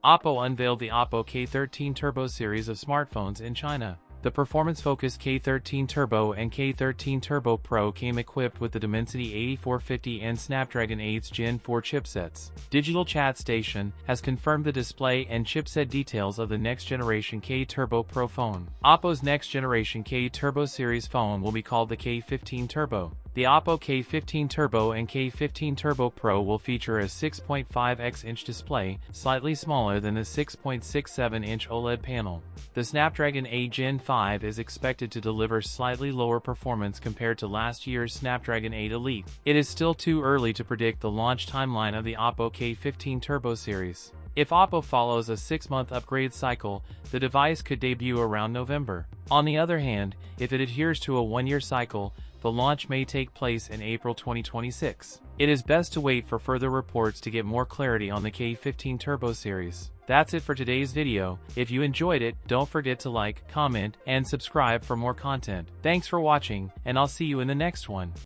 OPPO unveiled the OPPO K13 Turbo series of smartphones in China. The performance-focused K13 Turbo and K13 Turbo Pro came equipped with the Dimensity 8450 and Snapdragon 8's Gen 4 chipsets. Digital Chat Station has confirmed the display and chipset details of the next-generation K Turbo Pro phone. OPPO's next-generation K Turbo series phone will be called the K15 Turbo. The OPPO K15 Turbo and K15 Turbo Pro will feature a 6.5x-inch display, slightly smaller than the 6.67-inch OLED panel. The Snapdragon 8 Gen 5 is expected to deliver slightly lower performance compared to last year's Snapdragon 8 Elite. It is still too early to predict the launch timeline of the OPPO K15 Turbo series. If OPPO follows a 6-month upgrade cycle, the device could debut around November. On the other hand, if it adheres to a 1-year cycle, the launch may take place in April 2026. It is best to wait for further reports to get more clarity on the K15 Turbo series. That's it for today's video. If you enjoyed it, don't forget to like, comment, and subscribe for more content. Thanks for watching, and I'll see you in the next one.